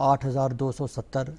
8,270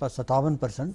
57%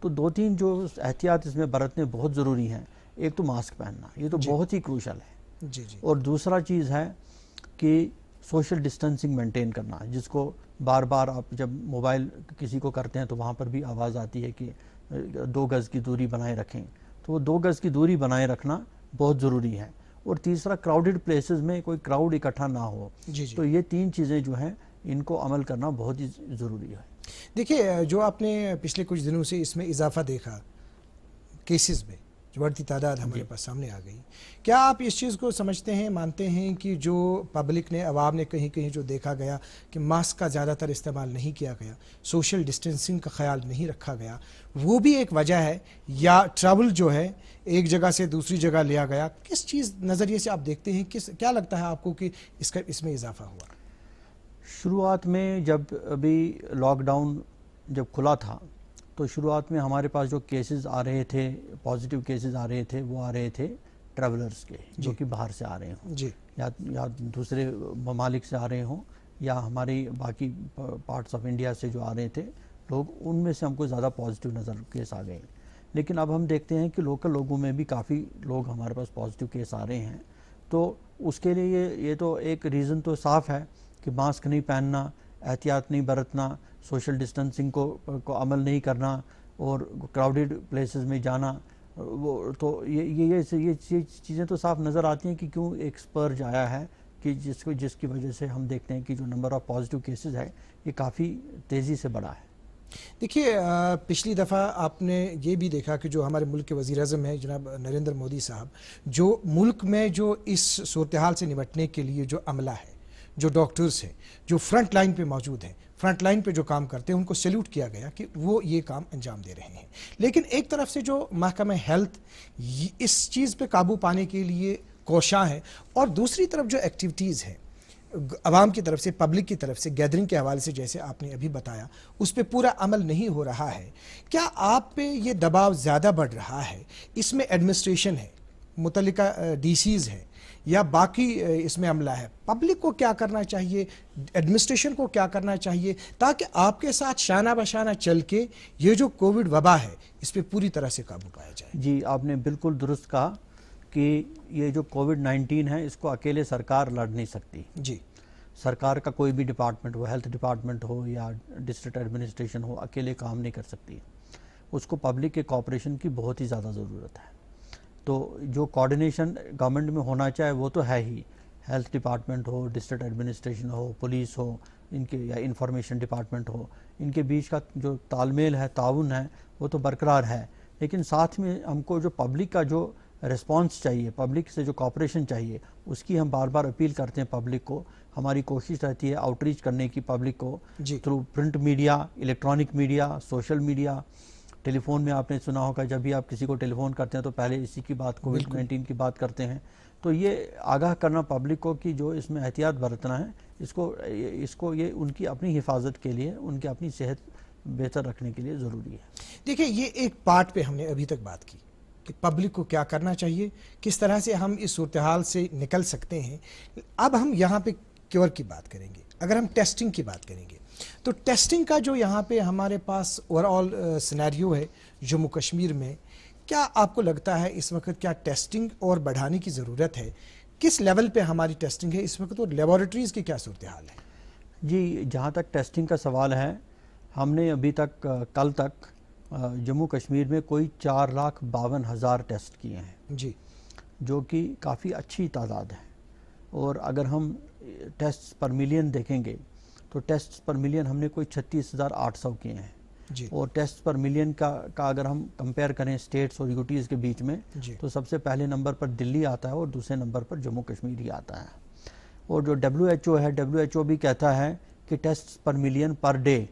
تو 2-3 جو احتیاط اس میں برتنے بہت ضروری ہیں. ایک تو ماسک پہننا، یہ تو بہت ہی کروشل ہے. جی جی. اور دوسرا چیز ہے کہ سوشل ڈسٹنسنگ مینٹین کرنا، جس کو بار بار آپ جب موبائل کسی کو کرتے ہیں تو وہاں پر بھی آواز آتی ہے کہ 2 گز کی دوری بنائے رکھیں. تو وہ 2 گز کی دوری بنائے رکھنا بہت ضروری ہے. اور تیسرا کراؤڈڈ پلیسز میں کوئی کراؤڈ اکٹھا نہ ہو. جی جی. تو یہ 3 چیزیں جو ہیں ان کو عمل کرنا بہت ہی ضروری ہے. دیکھیے، جو آپ نے پچھلے کچھ دنوں سے اس میں اضافہ دیکھا کیسز میں، جو بڑھتی تعداد ہمارے پاس سامنے آ گئی، کیا آپ اس چیز کو سمجھتے ہیں، مانتے ہیں کہ جو پبلک نے، عوام نے کہیں کہیں جو دیکھا گیا کہ ماسک کا زیادہ تر استعمال نہیں کیا گیا، سوشل ڈسٹینسنگ کا خیال نہیں رکھا گیا، وہ بھی ایک وجہ ہے، یا ٹریول جو ہے ایک جگہ سے دوسری جگہ لیا گیا؟ کس چیز نظریے سے آپ دیکھتے ہیں، کیا لگتا ہے آپ کو کہ اس میں اضافہ ہوا؟ شروعات میں جب ابھی لاک ڈاؤن جب کھلا تھا تو شروعات میں ہمارے پاس جو کیسز آ رہے تھے، پازیٹیو کیسز آ رہے تھے، وہ آ رہے تھے ٹریولرز کے، جو کہ باہر سے آ رہے ہوں، جی. یا دوسرے ممالک سے آ رہے ہوں، یا ہماری باقی پارٹس آف انڈیا سے جو آ رہے تھے لوگ، ان میں سے ہم کو زیادہ پازیٹیو نظر کیس آ گئے. لیکن اب ہم دیکھتے ہیں کہ لوکل لوگوں میں بھی کافی لوگ ہمارے پاس پازیٹیو کیس آ رہے ہیں. تو اس کے لیے یہ تو ایک ریزن تو صاف ہے کہ ماسک نہیں پہننا، احتیاط نہیں برتنا، سوشل ڈسٹنسنگ کو عمل نہیں کرنا، اور کراؤڈڈ پلیسز میں جانا. وہ تو یہ چیزیں تو صاف نظر آتی ہیں کہ کیوں ایک سپرج آیا ہے، کہ جس کی وجہ سے ہم دیکھتے ہیں کہ جو نمبر آف پازیٹیو کیسز ہے یہ کافی تیزی سے بڑھا ہے. دیکھیے، پچھلی دفعہ آپ نے یہ بھی دیکھا کہ جو ہمارے ملک کے وزیر اعظم ہیں جناب نریندر مودی صاحب، جو ملک میں جو اس صورتحال سے نمٹنے کے لیے جو عملہ ہے، جو ڈاکٹرز ہیں، جو فرنٹ لائن پہ موجود ہیں، فرنٹ لائن پہ جو کام کرتے ہیں، ان کو سیلیوٹ کیا گیا کہ وہ یہ کام انجام دے رہے ہیں. لیکن ایک طرف سے جو محکمہ ہیلتھ اس چیز پہ قابو پانے کے لیے کوشاں ہے، اور دوسری طرف جو ایکٹیویٹیز ہیں عوام کی طرف سے، پبلک کی طرف سے، گیدرنگ کے حوالے سے، جیسے آپ نے ابھی بتایا، اس پہ پورا عمل نہیں ہو رہا ہے. کیا آپ پہ یہ دباؤ زیادہ بڑھ رہا ہے؟ اس میں ایڈمنسٹریشن ہے، متعلقہ ڈی سیز ہے، یا باقی اس میں عملہ ہے؟ پبلک کو کیا کرنا چاہیے، ایڈمنسٹریشن کو کیا کرنا چاہیے، تاکہ آپ کے ساتھ شانہ بشانہ چل کے یہ جو کووڈ وبا ہے اس پہ پوری طرح سے قابو پایا جائے؟ جی، آپ نے بالکل درست کہا کہ یہ جو کووڈ-19 ہے اس کو اکیلے سرکار لڑ نہیں سکتی. جی. سرکار کا کوئی بھی ڈپارٹمنٹ ہو، ہیلتھ ڈپارٹمنٹ ہو یا ڈسٹرکٹ ایڈمنسٹریشن ہو، اکیلے کام نہیں کر سکتی. اس کو پبلک کے کوآپریشن کی بہت ہی زیادہ ضرورت ہے. تو جو کوارڈینیشن گورنمنٹ میں ہونا چاہے وہ تو ہے ہی، ہیلتھ ڈپارٹمنٹ ہو، ڈسٹرکٹ ایڈمنسٹریشن ہو، پولیس ہو، ان کے یا انفارمیشن ڈپارٹمنٹ ہو، ان کے بیچ کا جو تال میل ہے، تعاون ہے، وہ تو برقرار ہے. لیکن ساتھ میں ہم کو جو پبلک کا جو ریسپانس چاہیے، پبلک سے جو کوآپریشن چاہیے، اس کی ہم بار بار اپیل کرتے ہیں پبلک کو. ہماری کوشش رہتی ہے آؤٹ ریچ کرنے کی پبلک کو، through print media, electronic media, social media. Telephone میں آپ نے سنا ہوگا، جب بھی آپ کسی کو ٹیلی فون کرتے ہیں تو پہلے اسی کی بات، کووڈ-19 کی بات کرتے ہیں. تو یہ آگاہ کرنا پبلک کو کہ جو اس میں احتیاط برتنا ہے، اس کو یہ ان کی اپنی حفاظت کے لیے، ان کی اپنی صحت بہتر رکھنے کے لیے ضروری ہے. دیکھیں، یہ ایک پارٹ پہ ہم نے ابھی تک بات کی کہ پبلک کو کیا کرنا چاہیے، کس طرح سے ہم اس صورتحال سے نکل سکتے ہیں. اب ہم یہاں پہ کیور کی بات کریں گے. اگر ہم ٹیسٹنگ کی بات کریں گے تو ٹیسٹنگ کا جو یہاں پہ ہمارے پاس اوور آل سینیریو ہے جموں کشمیر میں، کیا آپ کو لگتا ہے اس وقت کیا ٹیسٹنگ اور بڑھانے کی ضرورت ہے؟ کس لیول پہ ہماری ٹیسٹنگ ہے اس وقت، اور لیبارٹریز کی کیا صورتحال ہے؟ جی، جہاں تک ٹیسٹنگ کا سوال ہے، ہم نے ابھی تک کل تک جموں کشمیر میں کوئی 4,52,000 ٹیسٹ کیے ہیں. جی. جو کہ کافی اچھی تعداد ہے. اور اگر ہم ٹیسٹ پر ملین دیکھیں گے تو ٹیسٹ پر ملین ہم نے کوئی 36,800 کیے ہیں. جی. اور ٹیسٹ پر ملین کا اگر ہم کمپیئر کریں اسٹیٹس اور یوٹیز کے بیچ میں، تو سب سے پہلے نمبر پر دلی آتا ہے اور دوسرے نمبر پر جموں کشمیر ہی آتا ہے. اور جو WHO ہے، WHO بھی کہتا ہے کہ ٹیسٹ پر ملین پر ڈے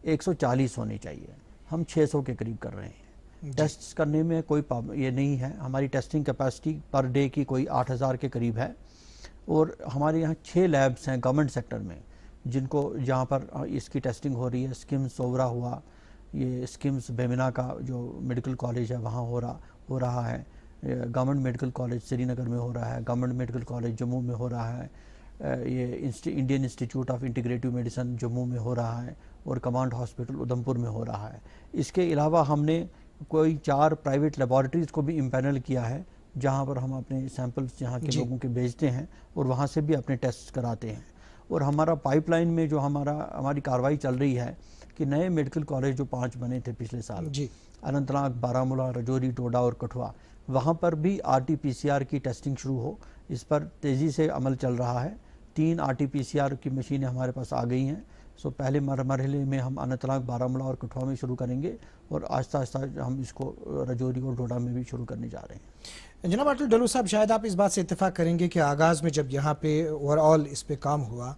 140 ہونی چاہیے. ہم 600 کے قریب کر رہے ہیں. ٹیسٹ کرنے میں کوئی یہ نہیں ہے. ہماری ٹیسٹنگ کیپیسٹی پر ڈے کی کوئی 8,000 کے قریب ہے. اور ہمارے یہاں 6 لیبس ہیں گورنمنٹ سیکٹر میں، جہاں پر اس کی ٹیسٹنگ ہو رہی ہے. اسکمز سوورا ہوا، یہ اسکمز بیمنا کا جو میڈیکل کالج ہے وہاں ہو رہا ہے. گورنمنٹ میڈیکل کالج سری نگر میں ہو رہا ہے. گورنمنٹ میڈیکل کالج جموں میں ہو رہا ہے. یہ Indian institute of integrative medicine Jammu میں ہو رہا ہے اور کمانڈ ہاسپٹل ادھمپور میں ہو رہا ہے. اس کے علاوہ ہم نے کوئی 4 پرائیویٹ لیبارٹریز کو بھی امپینل کیا ہے جہاں پر ہم اپنے سیمپلز یہاں کے لوگوں کے بھیجتے ہیں اور وہاں سے بھی اپنے ٹیسٹ کراتے ہیں. اور ہمارا پائپ لائن میں جو ہماری کارروائی چل رہی ہے کہ نئے میڈیکل کالج جو 5 بنے تھے پچھلے سال, اننت ناگ, بارہمولہ, رجوری, ڈوڈا اور کٹھوا, وہاں پر بھی RT-PCR کی ٹیسٹنگ شروع ہو, اس پر تیزی سے عمل چل رہا ہے. 3 RT-PCR کی مشینیں ہمارے پاس آ گئی ہیں. پہلے مرحلے میں ہم اننت ناگ, بارہمولہ اور کٹھوا میں شروع کریں گے اور آہستہ آہستہ ہم اس کو رجوری اور ڈوڈا میں بھی شروع کرنے جا رہے ہیں. جناب اٹل ڈلو صاحب, شاید آپ اس بات سے اتفاق کریں گے کہ آغاز میں جب یہاں پہ اوور آل اس پہ کام ہوا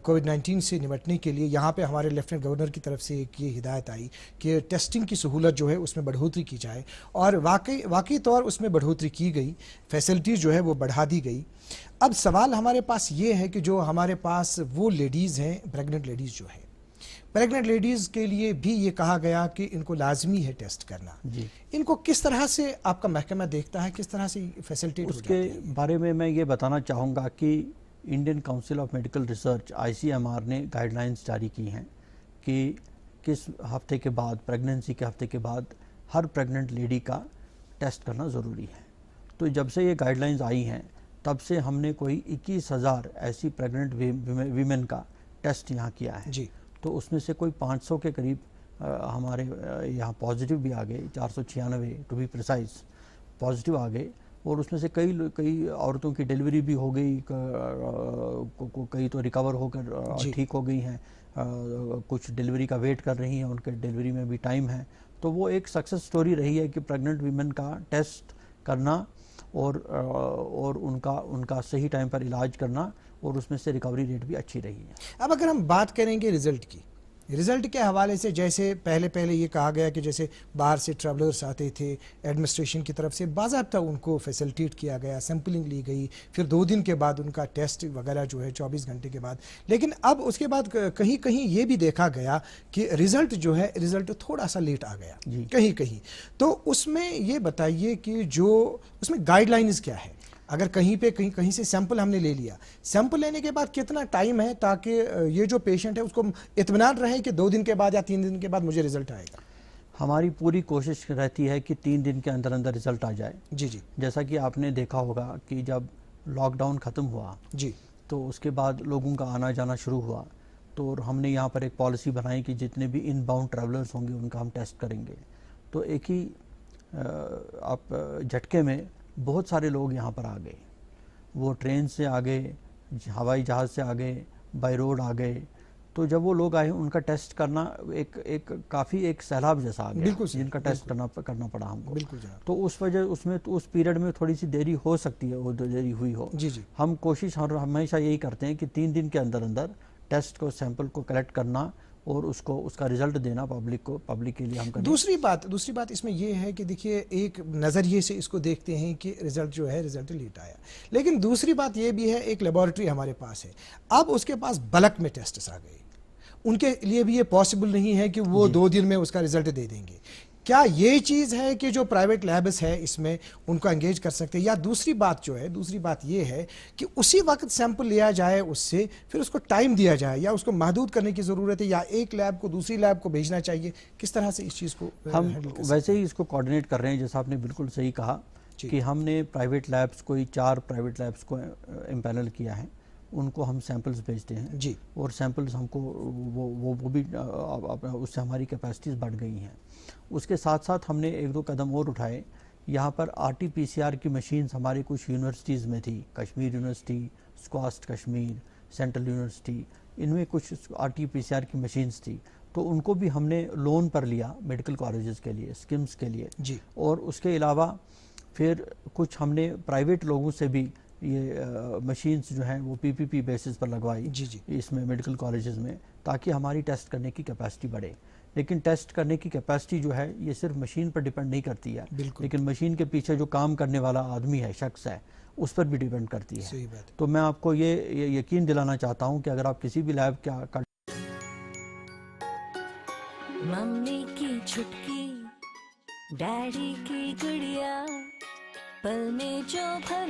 کووڈ-19 سے نمٹنے کے لیے, یہاں پہ ہمارے لیفٹنٹ گورنر کی طرف سے ایک یہ ہدایت آئی کہ ٹیسٹنگ کی سہولت جو ہے اس میں بڑھوتری کی جائے, اور واقعی طور اس میں بڑھوتری کی گئی, فیسلٹیز جو ہے وہ بڑھا دی گئی. اب سوال ہمارے پاس یہ ہے کہ جو ہمارے پاس وہ لیڈیز ہیں, پریگننٹ لیڈیز جو ہیں, پریگننٹ لیڈیز کے لیے بھی یہ کہا گیا کہ ان کو لازمی ہے ٹیسٹ کرنا. ان کو کس طرح سے آپ کا محکمہ دیکھتا ہے, کس طرح سے فیسلٹیٹ ہو جاتی ہے؟ اس کے بارے میں یہ بتانا چاہوں گا کہ Indian council of medical research ICMR نے گائیڈ لائنز جاری کی ہیں کہ کس ہفتے کے بعد, پریگننسی کے ہفتے کے بعد ہر پریگننٹ لیڈی کا ٹیسٹ کرنا ضروری ہے. تو جب سے یہ گائیڈ لائنز آئی ہیں تب سے ہم نے کوئی 21,000 ایسی پریگننٹ ویمن کا ٹیسٹ یہاں کیا ہے. تو اس میں سے کوئی 500 کے قریب ہمارے یہاں پازیٹیو بھی آ گئے, 496 ٹو بی پریسائز پازیٹیو آ گئے, اور اس میں سے کئی عورتوں کی ڈیلیوری بھی ہو گئی, کئی تو ریکور ہو کر ٹھیک ہو گئی ہیں, کچھ ڈیلیوری کا ویٹ کر رہی ہیں, ان کے ڈیلیوری میں بھی ٹائم ہے. تو وہ ایک سکسیس سٹوری رہی ہے کہ پریگننٹ ویمن کا ٹیسٹ کرنا اور ان کا صحیح ٹائم پر علاج کرنا, اور اس میں سے ریکوری ریٹ بھی اچھی رہی ہے. اب اگر ہم بات کریں گے رزلٹ کی, رزلٹ کے حوالے سے جیسے پہلے یہ کہا گیا کہ جیسے باہر سے ٹریولرز آتے تھے, ایڈمنسٹریشن کی طرف سے باضابطہ ان کو فیسلٹیٹ کیا گیا, سیمپلنگ لی گئی, پھر 2 دن کے بعد ان کا ٹیسٹ وغیرہ جو ہے 24 گھنٹے کے بعد. لیکن اب اس کے بعد کہیں یہ بھی دیکھا گیا کہ رزلٹ جو ہے رزلٹ تھوڑا سا لیٹ آ گیا کہیں. تو اس میں یہ بتائیے کہ جو اس میں گائیڈ لائنز کیا ہے, اگر کہیں سے سیمپل ہم نے لے لیا, سیمپل لینے کے بعد کتنا ٹائم ہے تاکہ یہ جو پیشنٹ ہے اس کو اطمینان رہے کہ 2 دن کے بعد یا 3 دن کے بعد مجھے رزلٹ آئے گا؟ ہماری پوری کوشش رہتی ہے کہ 3 دن کے اندر رزلٹ آ جائے. جیسا کہ آپ نے دیکھا ہوگا کہ جب لاک ڈاؤن ختم ہوا تو اس کے بعد لوگوں کا آنا جانا شروع ہوا, تو ہم نے یہاں پر ایک پالیسی بنائی کہ جتنے بھی ان باؤنڈ ٹریولرز ہوں گے ان کا ہم ٹیسٹ کریں گے. تو ایک ہی آپ جھٹکے میں بہت سارے لوگ یہاں پر آ گئے, وہ ٹرین سے آ گئے, ہوائی جہاز سے آ گئے, بائی روڈ آ گئے. تو جب وہ لوگ آئے ان کا ٹیسٹ کرنا کافی ایک سیلاب جیسا آ گیا جن کا ٹیسٹ کرنا پڑا ہم کو. تو اس وجہ اس پیریڈ میں تھوڑی سی دیری ہو سکتی ہے, وہ دیری ہوئی ہو. ہم کوشش ہمیشہ یہی کرتے ہیں کہ 3 دن کے اندر ٹیسٹ کو, سیمپل کو کلیکٹ کرنا اور اس کا رزلٹ دینا پبلک کے لیے ہم کریں. دوسری بات اس میں یہ ہے کہ دیکھیے ایک نظریے سے اس کو دیکھتے ہیں کہ رزلٹ جو ہے رزلٹ لیٹ آیا, لیکن دوسری بات یہ بھی ہے ایک لیبارٹری ہمارے پاس ہے, اب اس کے پاس بلک میں ٹیسٹس آ گئے, ان کے لیے بھی یہ پاسبل نہیں ہے کہ وہ 2 دن میں اس کا رزلٹ دے دیں گے. کیا یہ چیز ہے کہ جو پرائیویٹ لیبس ہے اس میں ان کو انگیج کر سکتے ہیں, یا دوسری بات یہ ہے کہ اسی وقت سیمپل لیا جائے اس سے, پھر اس کو ٹائم دیا جائے, یا اس کو محدود کرنے کی ضرورت ہے, یا ایک لیب کو دوسری لیب کو بھیجنا چاہیے؟ کس طرح سے اس چیز کو ہم ویسے ہی اس کو کوارڈینیٹ کر رہے ہیں, جیسا آپ نے بالکل صحیح کہا کہ ہم نے پرائیویٹ لیبس کوئی 4 پرائیویٹ لیبس کو امپینل کیا ہے, ان کو ہم سیمپلز بھیجتے ہیں اور سیمپلز ہم کو وہ بھی اس سے ہماری کیپیسٹیز بڑھ گئی ہیں. اس کے ساتھ ہم نے 1-2 قدم اور اٹھائے. یہاں پر RT-PCR کی مشینز ہماری کچھ یونیورسٹیز میں تھی, Kashmir university, SKUAST Kashmir, central university, ان میں کچھ RT-PCR کی مشینز تھی. تو ان کو بھی ہم نے لون پر لیا میڈیکل کالجز کے لیے, اسکمز کے لیے. اور اس کے علاوہ پھر کچھ ہم نے پرائیویٹ لوگوں سے بھی یہ مشینز جو ہیں وہ PPP بیسز پر لگوائی اس میں میڈیکل کالجز میں, تاکہ ہماری ٹیسٹ کرنے کی کیپیسٹی بڑھے. لیکن ٹیسٹ کرنے کی کیپیسٹی جو ہے یہ صرف مشین پر ڈیپینڈ نہیں کرتی ہے, لیکن مشین کے پیچھے جو کام کرنے والا آدمی ہے, شخص ہے, اس پر بھی ڈیپینڈ کرتی ہے. تو میں آپ کو یہ یقین دلانا چاہتا ہوں کہ اگر آپ کسی بھی لیب کا ممی کی چھٹکی, ڈیڈی کی گڑیا, پل میں جو بھر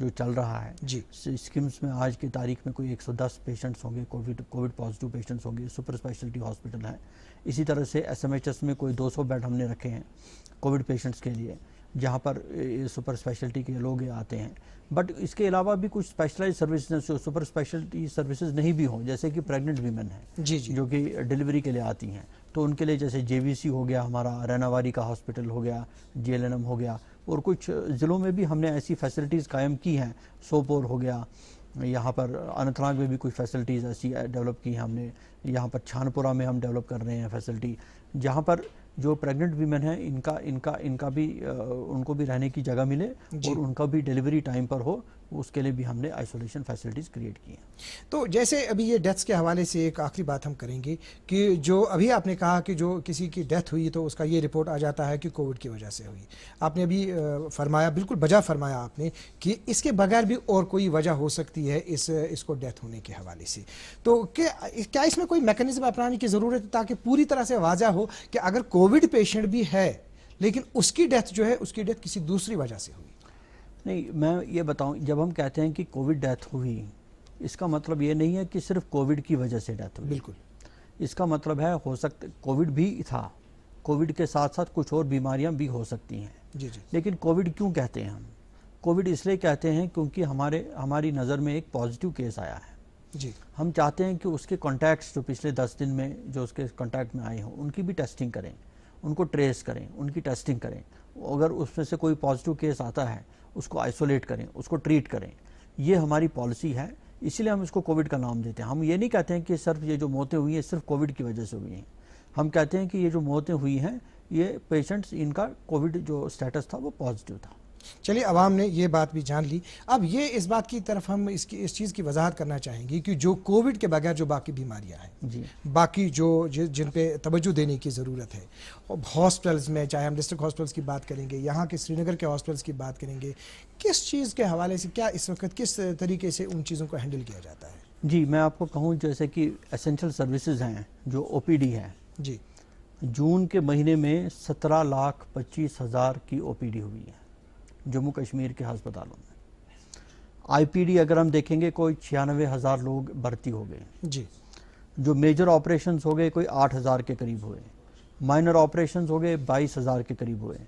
جو چل رہا ہے جی اسکیمز میں آج کی تاریخ میں کوئی 110 پیشنٹس ہوں گے، کووڈ پازیٹیو پیشنٹس ہوں گے، سپر اسپیشلٹی ہاسپٹل ہے. اسی طرح سے SMHS میں کوئی 200 بیڈ ہم نے رکھے ہیں کووڈ پیشنٹس کے لیے، جہاں پر سپر اسپیشلٹی کے لوگ آتے ہیں. بٹ اس کے علاوہ بھی کچھ اسپیشلائز سروسز جو سپر اسپیشلٹی سروسز نہیں بھی ہوں، جیسے کہ پریگننٹ ویمن ہیں جی جی جو کہ ڈیلیوری کے لیے آتی ہیں، تو ان کے لیے جیسے JVC ہو گیا، ہمارا ریناواری کا ہاسپٹل ہو گیا، JLNM ہو گیا، اور کچھ ضلعوں میں بھی ہم نے ایسی فیسلٹیز قائم کی ہیں. سوپور ہو گیا، یہاں پر اننت ناگ میں بھی کچھ فیسلٹیز ایسی ڈیولپ کی ہیں ہم نے. یہاں پر چھانپورہ میں ہم ڈیولپ کر رہے ہیں فیسلٹی، جہاں پر جو پریگننٹ ویمن ہیں ان کا بھی ان کو بھی رہنے کی جگہ ملے اور ان کا بھی ڈیلیوری ٹائم پر ہو. اس کے لیے بھی ہم نے آئسولیشن فیسلٹیز کریٹ کی ہیں. تو جیسے ابھی یہ ڈیتھس کے حوالے سے ایک آخری بات ہم کریں گے کہ جو ابھی آپ نے کہا کہ جو کسی کی ڈیتھ ہوئی تو اس کا یہ رپورٹ آ جاتا ہے کہ کووڈ کی وجہ سے ہوئی. آپ نے ابھی فرمایا، بالکل بجا فرمایا آپ نے، کہ اس کے بغیر بھی اور کوئی وجہ ہو سکتی ہے اس کو ڈیتھ ہونے کے حوالے سے. تو کیا اس میں کوئی میکانزم اپنانے کی ضرورت ہے تاکہ پوری طرح سے واضح ہو کہ اگر کووڈ پیشنٹ بھی ہے لیکن اس کی ڈیتھ جو ہے اس کی ڈیتھ کسی دوسری وجہ سے ہوئی؟ نہیں، میں یہ بتاؤں، جب ہم کہتے ہیں کہ کووڈ ڈیتھ ہوئی، اس کا مطلب یہ نہیں ہے کہ صرف کووڈ کی وجہ سے ڈیتھ ہوئی. بالکل. اس کا مطلب ہے ہو سکتا کووڈ بھی تھا، کووڈ کے ساتھ ساتھ کچھ اور بیماریاں بھی ہو سکتی ہیں. جی جی لیکن کووڈ کیوں کہتے ہیں ہم؟ کووڈ اس لیے کہتے ہیں کیونکہ ہماری نظر میں ایک پازیٹیو کیس آیا ہے. جی ہم چاہتے ہیں کہ اس کے کانٹیکٹس جو پچھلے 10 دن میں جو اس کے کانٹیکٹ میں آئے ہوں ان کی بھی ٹیسٹنگ کریں، ان کو ٹریس کریں، ان کی ٹیسٹنگ کریں. اگر اس میں سے کوئی پازیٹیو کیس آتا ہے اس کو آئسولیٹ کریں، اس کو ٹریٹ کریں. یہ ہماری پالیسی ہے، اسی لیے ہم اس کو کووڈ کا نام دیتے ہیں. ہم یہ نہیں کہتے ہیں کہ صرف یہ جو موتیں ہوئی ہیں صرف کووڈ کی وجہ سے ہوئی ہیں. ہم کہتے ہیں کہ یہ جو موتیں ہوئی ہیں یہ پیشنٹس ان کا کووڈ جو سٹیٹس تھا وہ پازیٹیو تھا. چلیے، عوام نے یہ بات بھی جان لی. اب یہ اس بات کی طرف ہم اس چیز کی وضاحت کرنا چاہیں گے کہ جو کووڈ کے بغیر جو باقی بیماریاں ہیں، جی باقی جن پہ توجہ دینے کی ضرورت ہے، ہاسپٹلز میں، چاہے ہم ڈسٹرکٹ ہاسپٹلز کی بات کریں گے، یہاں کے سری نگر کے ہاسپٹلز کی بات کریں گے، کس چیز کے حوالے سے کیا اس وقت کس طریقے سے ان چیزوں کو ہینڈل کیا جاتا ہے؟ جی میں آپ کو کہوں، جیسے کہ اسینشل سروسز ہیں جو OPD ہے، جی جون کے مہینے میں 17,25,000 کی OPD ہوئی ہے جموں کشمیر کے ہسپتالوں میں. IPD اگر ہم دیکھیں گے کوئی 96,000 لوگ بھرتی ہو گئے. جی جو میجر آپریشنز ہو گئے کوئی 8,000 کے قریب ہوئے، مائنر آپریشنز ہو گئے 22,000 کے قریب ہوئے،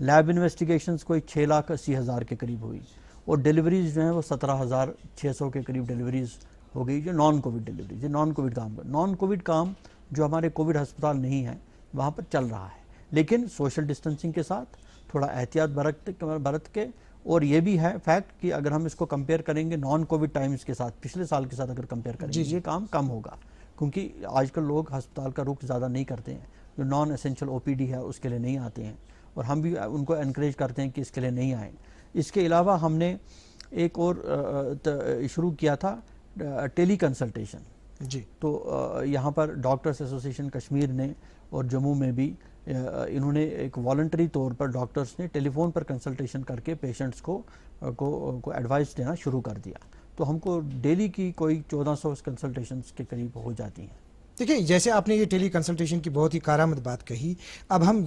لیب انویسٹیگیشنز کوئی 6,80,000 کے قریب ہوئی، اور ڈیلیوریز جو ہیں وہ 17,600 کے قریب ڈیلیوریز ہو گئی جو نان کووڈ ڈیلیوریز. یہ نان کووڈ کام جو ہمارے کووڈ ہسپتال نہیں ہیں وہاں پر چل رہا ہے، لیکن سوشل ڈسٹنسنگ کے ساتھ تھوڑا احتیاط برت کے. اور یہ بھی ہے فیکٹ کہ اگر ہم اس کو کمپیئر کریں گے نان کووڈ ٹائمز کے ساتھ، پچھلے سال کے ساتھ اگر کمپیئر کریں گے یہ کام کم ہوگا، کیونکہ آج کل لوگ ہسپتال کا رخ زیادہ نہیں کرتے ہیں. جو نان اسینشل OPD ہے اس کے لیے نہیں آتے ہیں، اور ہم بھی ان کو انکریج کرتے ہیں کہ اس کے لیے نہیں آئیں. اس کے علاوہ ہم نے ایک اور شروع کیا تھا ٹیلی کنسلٹیشن. جی تو یہاں پر ڈاکٹرز ایسوسیشن کشمیر نے اور جموں میں بھی انہوں نے ایک والنٹری طور پر ڈاکٹرز نے ٹیلی فون پر کنسلٹیشن کر کے پیشنٹس کو ایڈوائس دینا شروع کر دیا. تو ہم کو ڈیلی کی کوئی 1400 کنسلٹیشنز کے قریب ہو جاتی ہیں. دیکھیں، جیسے آپ نے یہ ٹیلی کنسلٹیشن کی بہت ہی کارآمد بات کہی، اب ہم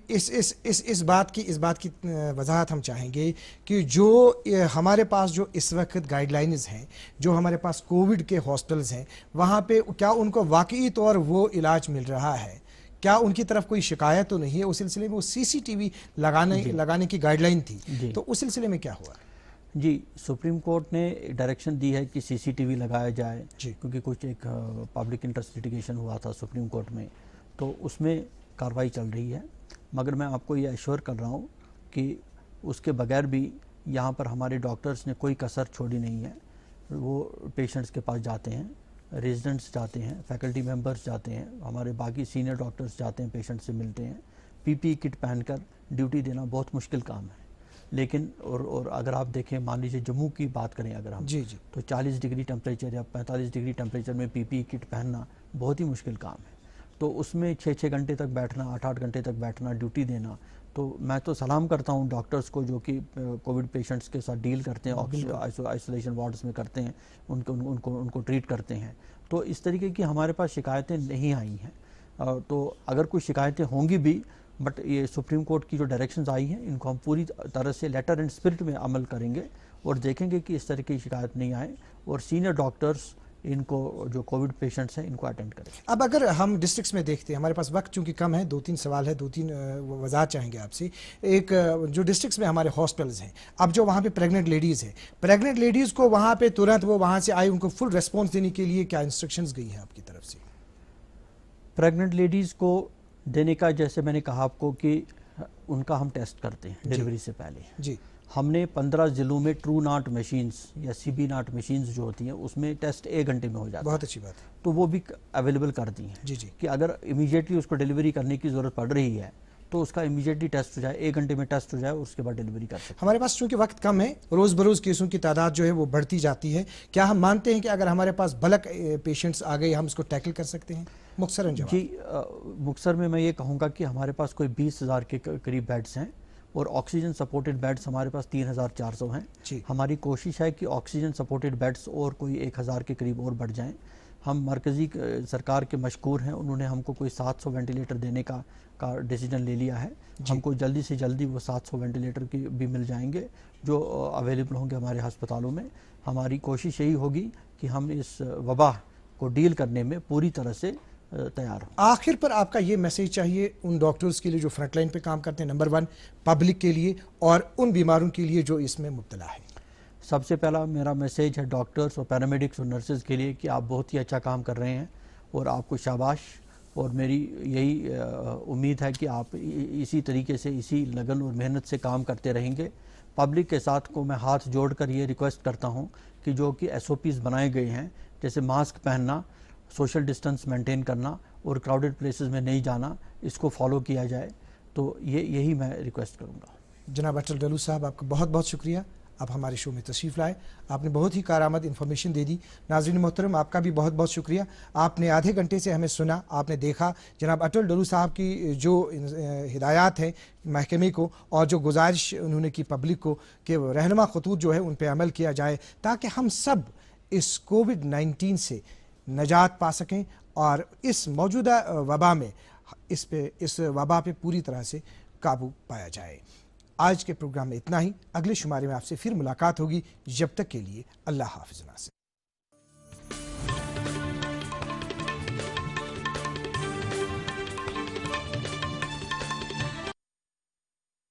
اس بات کی وضاحت ہم چاہیں گے کہ جو ہمارے پاس جو اس وقت گائیڈ لائنز ہیں، جو ہمارے پاس کووڈ کے ہاسپٹلز ہیں، وہاں پہ کیا ان کو واقعی طور وہ علاج مل رہا ہے؟ کیا ان کی طرف کوئی شکایت تو نہیں ہے؟ اس سلسلے میں وہ CCTV لگانے کی گائیڈ لائن تھی، تو اس سلسلے میں کیا ہوا؟ جی سپریم کورٹ نے ڈائریکشن دی ہے کہ CCTV لگایا جائے، کیونکہ کچھ ایک پبلک انٹرسٹ لیٹیگیشن ہوا تھا سپریم کورٹ میں، تو اس میں کارروائی چل رہی ہے. مگر میں آپ کو یہ ایشور کر رہا ہوں کہ اس کے بغیر بھی یہاں پر ہمارے ڈاکٹرز نے کوئی کسر چھوڑی نہیں ہے. وہ پیشنٹس کے پاس جاتے ہیں، ریزیڈنٹس جاتے ہیں، فیکلٹی ممبرز جاتے ہیں، ہمارے باقی سینئر ڈاکٹرز جاتے ہیں، پیشنٹ سے ملتے ہیں. PPE کٹ پہن کر ڈیوٹی دینا بہت مشکل کام ہے، لیکن اور اگر آپ دیکھیں، مان لیجیے جموں کی بات کریں اگر ہم، تو 40 ڈگری ٹیمپریچر یا 45 ڈگری ٹیمپریچر میں PPE کٹ پہننا بہت ہی مشکل کام ہے. تو اس میں 6 گھنٹے تک بیٹھنا، 8 گھنٹے تک بیٹھنا، ڈیوٹی دینا. تو میں تو سلام کرتا ہوں ڈاکٹرز کو جو کہ کووڈ پیشنٹس کے ساتھ ڈیل کرتے ہیں، آئسولیشن وارڈز میں کرتے ہیں، ان کو ٹریٹ کرتے ہیں. تو اس طریقے کی ہمارے پاس شکایتیں نہیں آئی ہیں. تو اگر کوئی شکایتیں ہوں گی بھی، بٹ یہ سپریم کورٹ کی جو ڈائریکشنز آئی ہیں ان کو ہم پوری طرح سے لیٹر اینڈ اسپرٹ میں عمل کریں گے اور دیکھیں گے کہ اس طرح کی شکایت نہیں آئے اور سینئر ڈاکٹرز ان کو جو کووڈ پیشنٹس ہیں ان کو اٹینڈ کریں۔ اب اگر ہم ڈسٹرکٹس میں دیکھتے ہیں، ہمارے پاس وقت چونکہ کم ہے، 2-3 سوال ہے، 2-3 وضاحت چاہیں گے آپ سے۔ ایک جو ڈسٹرکٹس میں ہمارے ہاسپٹلز ہیں، اب جو وہاں پہ پریگننٹ لیڈیز ہیں، پریگننٹ لیڈیز کو وہاں پہ ترنت وہ وہاں سے آئے، ان کو فل ریسپانس دینے کے لیے کیا انسٹرکشنز گئی ہیں آپ کی طرف سے؟ پریگننٹ لیڈیز کو دینے کا، جیسے میں نے کہا آپ کو کہ ان کا ہم ٹیسٹ کرتے ہیں ڈیلیوری سے پہلے۔ جی، ہم نے 15 ضلعوں میں ٹرو ناٹ مشینز یا CB ناٹ مشینز جو ہوتی ہیں اس میں ٹیسٹ 1 گھنٹے میں ہو جاتا ہے، بہت اچھی بات ہے۔ تو وہ بھی اویلیبل کر دی ہیں جی جی، کہ اگر امیجیٹلی اس کو ڈیلیوری کرنے کی ضرورت پڑ رہی ہے تو اس کا امیجیٹلی ٹیسٹ ہو جائے، 1 گھنٹے میں ٹیسٹ ہو جائے اور اس کے بعد ڈیلیوری کر سکتے ہیں۔ ہمارے پاس چونکہ وقت کم ہے، روز بروز کیسوں کی تعداد جو ہے وہ بڑھتی جاتی ہے، کیا ہم مانتے ہیں کہ اگر ہمارے پاس بلک پیشنٹس آ گئے ہم اس کو ٹیکل کر سکتے ہیں؟ مختصراً جواب۔ جی، مختصر میں یہ کہوں گا کہ ہمارے پاس کوئی 20,000 کے قریب بیڈز ہیں اور آکسیجن سپورٹڈ بیڈز ہمارے پاس 3,400 ہیں۔ جی، ہماری کوشش ہے کہ آکسیجن سپورٹڈ بیڈز اور کوئی 1,000 کے قریب اور بڑھ جائیں۔ ہم مرکزی سرکار کے مشکور ہیں، انہوں نے ہم کو کوئی 700 وینٹیلیٹر دینے کا ڈیسیجن لے لیا ہے۔ ہم کو جلدی سے جلدی وہ 700 وینٹیلیٹر کی بھی مل جائیں گے جو اویلیبل ہوں گے ہمارے ہسپتالوں میں۔ ہماری کوشش یہی ہوگی کہ ہم اس وبا کو ڈیل کرنے میں پوری طرح سے تیار ہوں۔ آخر پر آپ کا یہ میسیج چاہیے ان ڈاکٹرز کے لیے جو فرنٹ لائن پہ کام کرتے ہیں، نمبر 1 پبلک کے لیے اور ان بیماروں کے لیے جو اس میں مبتلا ہے۔ سب سے پہلا میرا میسیج ہے ڈاکٹرز اور پیرامیڈکس اور نرسز کے لیے کہ آپ بہت ہی اچھا کام کر رہے ہیں اور آپ کو شاباش، اور میری یہی امید ہے کہ آپ اسی طریقے سے اسی لگن اور محنت سے کام کرتے رہیں گے۔ پبلک کے ساتھ کو میں ہاتھ جوڑ کر یہ ریکویسٹ کرتا ہوں کہ جو کہ SOPs بنائے گئے ہیں، جیسے ماسک پہننا، سوشل ڈسٹنس مینٹین کرنا اور کراؤڈڈ پلیسز میں نہیں جانا، اس کو فالو کیا جائے، تو یہی میں ریکویسٹ کروں گا۔ جناب اٹل ڈولو صاحب، آپ کا بہت بہت شکریہ، آپ ہمارے شو میں تشریف لائے، آپ نے بہت ہی کارآمد انفارمیشن دے دی۔ ناظرین محترم، آپ کا بھی بہت بہت شکریہ، آپ نے آدھے گھنٹے سے ہمیں سنا، آپ نے دیکھا جناب اٹل ڈولو صاحب کی جو ہدایات ہیں محکمے کو اور جو گزارش انہوں نے کی پبلک کو کہ رہنما خطوط جو ہے ان پہ عمل کیا جائے تاکہ ہم سب اس کووڈ-19 سے نجات پا سکیں اور اس موجودہ وبا میں اس وبا پہ پوری طرح سے قابو پایا جائے۔ آج کے پروگرام میں اتنا ہی، اگلے شمارے میں آپ سے پھر ملاقات ہوگی، جب تک کے لیے اللہ حافظ ناصر۔